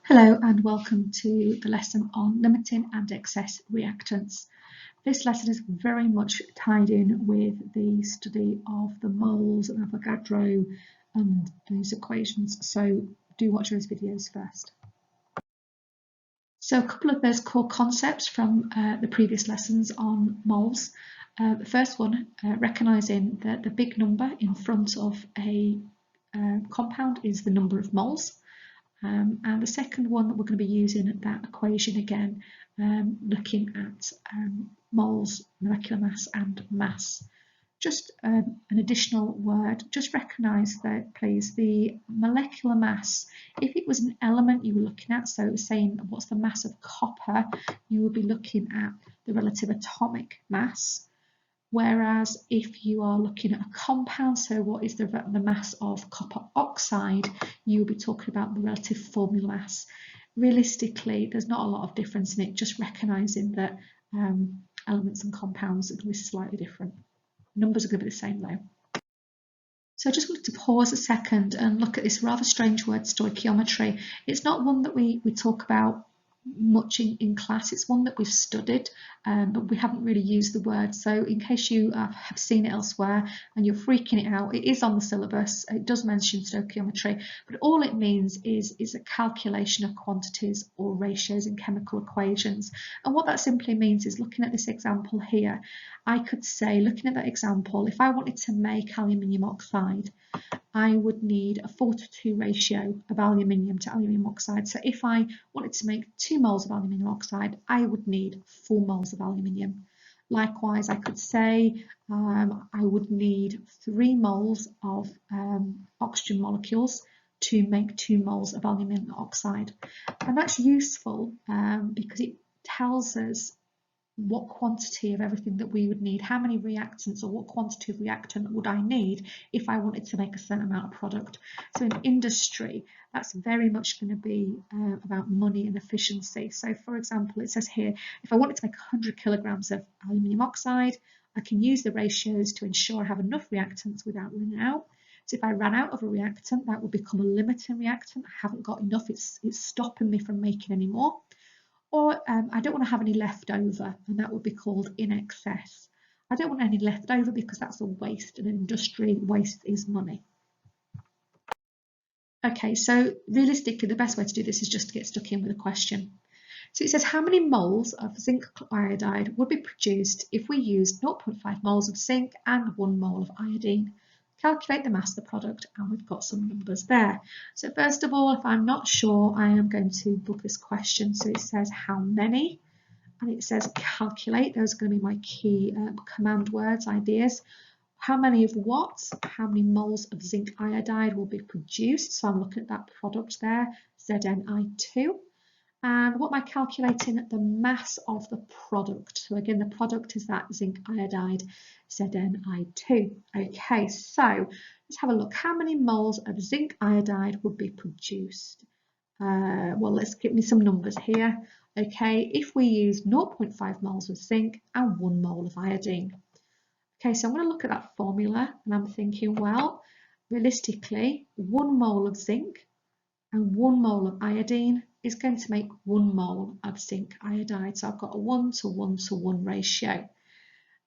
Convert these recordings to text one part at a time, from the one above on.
Hello and welcome to the lesson on limiting and excess reactants. This lesson is very much tied in with the study of the moles and Avogadro and those equations, so do watch those videos first. So a couple of those core concepts from the previous lessons on moles. The first one, recognising that the big number in front of a compound is the number of moles. And the second one that we're going to be using that equation again, looking at moles, molecular mass and mass. Just an additional word, just recognise that please the molecular mass, if it was an element you were looking at, so it was saying what's the mass of copper, you would be looking at the relative atomic mass. Whereas if you are looking at a compound, so what is the mass of copper oxide, you'll be talking about the relative formula mass. Realistically, there's not a lot of difference in it, just recognising that elements and compounds are going to be slightly different. Numbers are going to be the same though. So I just wanted to pause a second and look at this rather strange word, stoichiometry. It's not one that we talk about much in class. It's one that we've studied, but we haven't really used the word. So in case you have seen it elsewhere and you're freaking it out, it is on the syllabus. It does mention stoichiometry, but all it means is a calculation of quantities or ratios in chemical equations. And what that simply means is, looking at this example here, I could say, looking at that example, if I wanted to make aluminium oxide, I would need a 4:2 ratio of aluminium to aluminium oxide. So if I wanted to make 2 moles of aluminium oxide, I would need 4 moles of aluminium. Likewise, I could say I would need 3 moles of oxygen molecules to make 2 moles of aluminium oxide. And that's useful because it tells us what quantity of everything that we would need, how many reactants or what quantity of reactant would I need if I wanted to make a certain amount of product. So in industry, that's very much going to be about money and efficiency. So for example, it says here, if I wanted to make 100 kilograms of aluminium oxide, I can use the ratios to ensure I have enough reactants without running out. So if I ran out of a reactant, that would become a limiting reactant. I haven't got enough, it's stopping me from making any more. Or I don't want to have any left over, and that would be called in excess. I don't want any left over because that's a waste, and in industry, waste is money. Okay, so realistically, the best way to do this is just to get stuck in with a question. So it says, how many moles of zinc iodide would be produced if we used 0.5 moles of zinc and 1 mole of iodine? Calculate the mass of the product, and we've got some numbers there. So first of all, if I'm not sure, I am going to book this question. So it says how many, and it says calculate. Those are going to be my key command words, ideas. How many of what? How many moles of zinc iodide will be produced? So I'm looking at that product there, ZnI2. And what am I calculating? The mass of the product. So again, the product is that zinc iodide, ZnI2. Okay, so let's have a look. How many moles of zinc iodide would be produced? Well, let's give me some numbers here. Okay, if we use 0.5 moles of zinc and 1 mole of iodine. Okay, so I'm going to look at that formula and I'm thinking, well, realistically, 1 mole of zinc and 1 mole of iodine is going to make 1 mole of zinc iodide. So I've got a 1:1:1 ratio.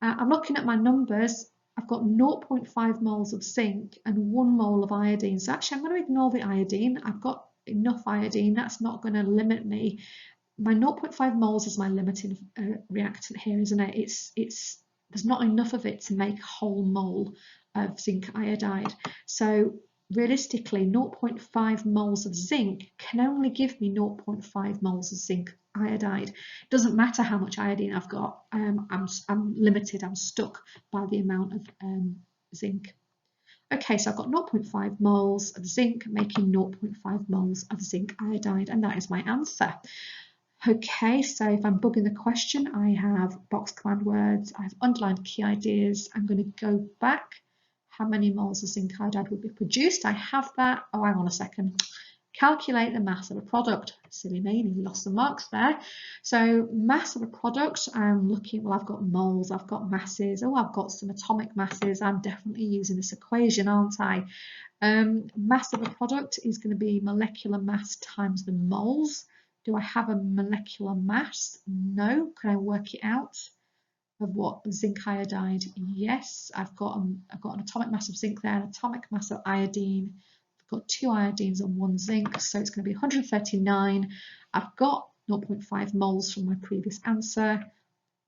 I'm looking at my numbers. I've got 0.5 moles of zinc and 1 mole of iodine. So actually I'm going to ignore the iodine. I've got enough iodine. That's not going to limit me. My 0.5 moles is my limiting reactant here, isn't it? There's not enough of it to make a whole mole of zinc iodide. So realistically, 0.5 moles of zinc can only give me 0.5 moles of zinc iodide. It doesn't matter how much iodine I've got. I'm limited. I'm stuck by the amount of zinc. Okay, so I've got 0.5 moles of zinc making 0.5 moles of zinc iodide, and that is my answer. Okay, so if I'm bugging the question, I have box command words, I have underlined key ideas. I'm going to go back. How many moles of zinc iodide would be produced? I have that. Oh, hang on a second. calculate the mass of a product. Silly me, nearly lost some marks there. So mass of a product, I'm looking, well, I've got moles, I've got masses, oh, I've got some atomic masses. I'm definitely using this equation, aren't I? Mass of a product is going to be molecular mass times the moles. Do I have a molecular mass? No. Can I work it out? Of what? Zinc iodide? Yes. I've got an atomic mass of zinc there, an atomic mass of iodine. I've got 2 iodines and 1 zinc, so it's going to be 139. I've got 0.5 moles from my previous answer.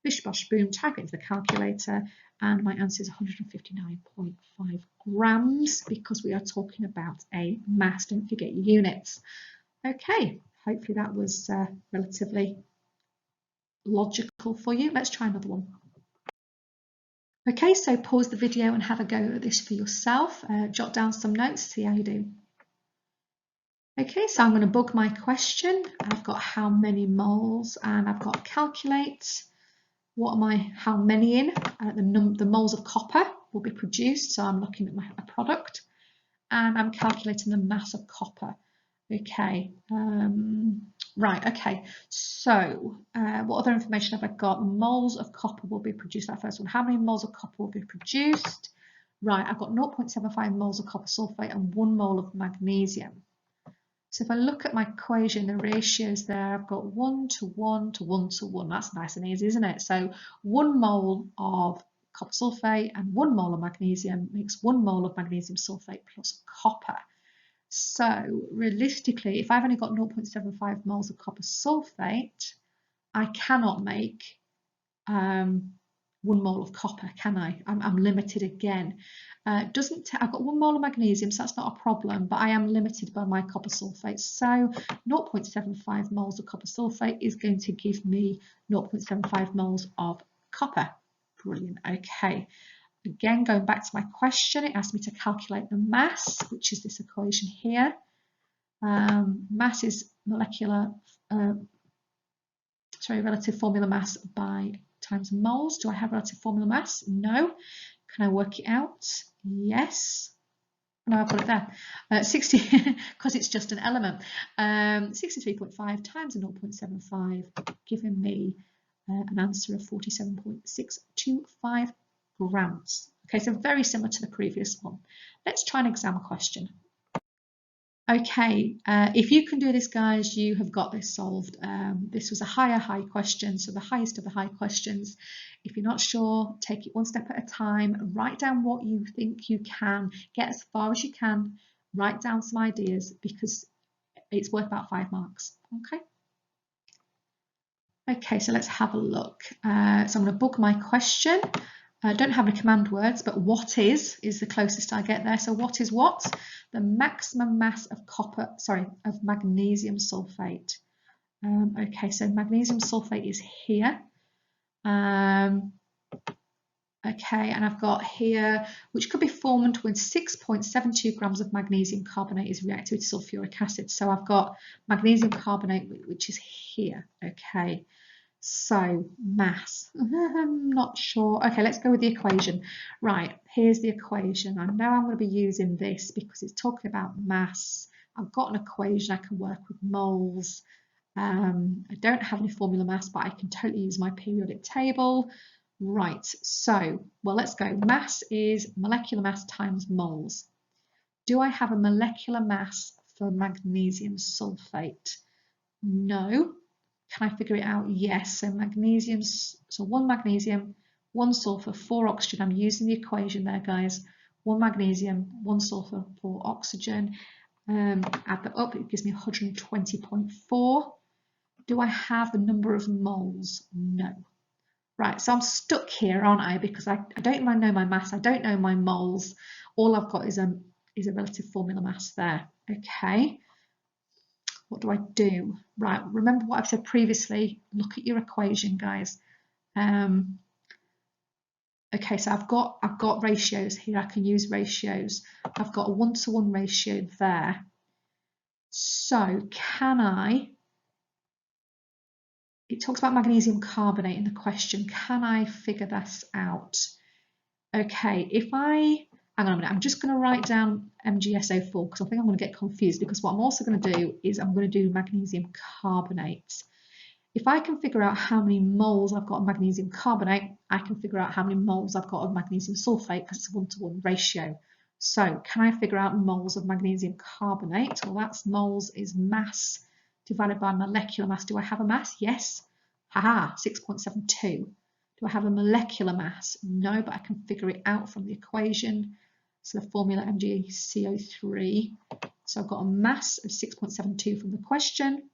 Bish bosh boom, type it into the calculator, and my answer is 159.5 grams because we are talking about a mass. Don't forget your units. Okay, hopefully that was relatively logical for you. Let's try another one. Okay, so pause the video and have a go at this for yourself. Jot down some notes, see how you do. Okay, so I'm going to book my question. I've got how many moles, and I've got calculate. What am I, how many in? The moles of copper will be produced, so I'm looking at a product, and I'm calculating the mass of copper. Okay, right, okay, so what other information have I got? Moles of copper will be produced, that first one. How many moles of copper will be produced? Right, I've got 0.75 moles of copper sulfate and 1 mole of magnesium. So if I look at my equation, the ratios there, I've got 1 to 1 to 1 to 1. That's nice and easy, isn't it? So 1 mole of copper sulfate and 1 mole of magnesium makes 1 mole of magnesium sulfate plus copper. So realistically, if I've only got 0.75 moles of copper sulfate, I cannot make 1 mole of copper, can I? I'm limited again. I've got 1 mole of magnesium, so that's not a problem, but I am limited by my copper sulfate. So 0.75 moles of copper sulfate is going to give me 0.75 moles of copper. Brilliant. Okay. Again, going back to my question, it asked me to calculate the mass, which is this equation here. Mass is relative formula mass by times moles. Do I have relative formula mass? No. Can I work it out? Yes. No, I've got it there. 60, because it's just an element. 63.5 times a 0.75, giving me an answer of 47.625 grams. Okay, so very similar to the previous one. Let's try an exam question. Okay, if you can do this, guys, you have got this solved. This was a high question, so the highest of the high questions. If you're not sure, take it one step at a time. Write down what you think you can. Get as far as you can. Write down some ideas because it's worth about 5 marks. Okay. Okay, so let's have a look. So I'm going to book my question. I don't have any command words, but what is the closest I get there. So what is what? The maximum mass of magnesium sulfate. Okay, so magnesium sulfate is here. Okay, and I've got here, which could be formed when 6.72 grams of magnesium carbonate is reacted with sulfuric acid. So I've got magnesium carbonate, which is here. Okay. So mass, I'm not sure. Okay, let's go with the equation. Right, here's the equation. I know I'm going to be using this because it's talking about mass. I've got an equation, I can work with moles. I don't have any formula mass, but I can totally use my periodic table. Right, so, well, let's go. Mass is molecular mass times moles. Do I have a molecular mass for magnesium sulfate? No. Can I figure it out? Yes. So magnesium, so 1 magnesium, 1 sulfur, 4 oxygen. I'm using the equation there, guys. 1 magnesium, 1 sulfur, 4 oxygen. Add that up, it gives me 120.4. Do I have the number of moles? No. Right, so I'm stuck here, aren't I? Because I don't know my mass, I don't know my moles. All I've got is a relative formula mass there. Okay. What do I do? Right, remember what I've said previously. Look at your equation, guys. Okay, so I've got ratios here. I can use ratios. I've got a 1-to-1 ratio there. So can I? It talks about magnesium carbonate in the question. Can I figure this out? Okay, if I hang on a minute, I'm just going to write down MgSO4 because I think I'm going to get confused, because what I'm also going to do is I'm going to do magnesium carbonate. If I can figure out how many moles I've got of magnesium carbonate, I can figure out how many moles I've got of magnesium sulfate, because it's a 1-to-1 ratio. So can I figure out moles of magnesium carbonate? Well, that's moles is mass divided by molecular mass. Do I have a mass? Yes. Haha, 6.72. Do I have a molecular mass? No, but I can figure it out from the equation. So the formula MgCO3. So I've got a mass of 6.72 from the question.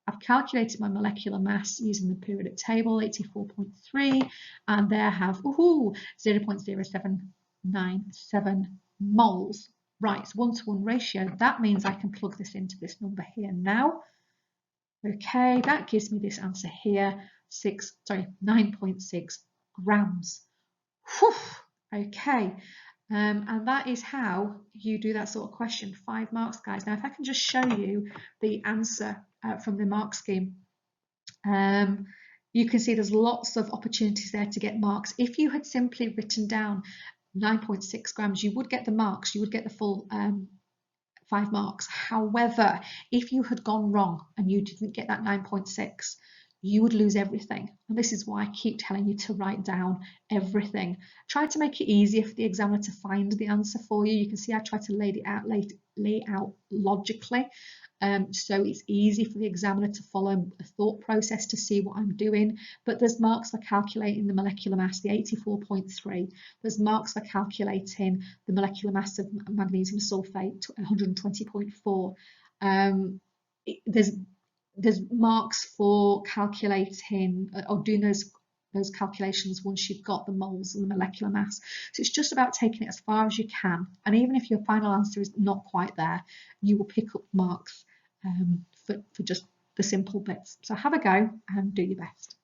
I've calculated my molecular mass using the periodic table, 84.3, and there I have 0.0797 moles. Right, it's 1-to-1 ratio. That means I can plug this into this number here now. Okay, that gives me this answer here, 9.6 grams. Whew, okay, and that is how you do that sort of question. 5 marks, guys. Now, if I can just show you the answer from the mark scheme, you can see there's lots of opportunities there to get marks. If you had simply written down 9.6 grams, you would get the marks, you would get the full 5 marks. However, if you had gone wrong and you didn't get that 9.6, you would lose everything. And this is why I keep telling you to write down everything. Try to make it easier for the examiner to find the answer for you. You can see I try to lay it out logically. So it's easy for the examiner to follow a thought process to see what I'm doing. But there's marks for calculating the molecular mass, the 84.3. There's marks for calculating the molecular mass of magnesium sulfate, 120.4. There's marks for calculating or doing those calculations once you've got the moles and the molecular mass. So it's just about taking it as far as you can. And even if your final answer is not quite there, you will pick up marks for just the simple bits. So have a go and do your best.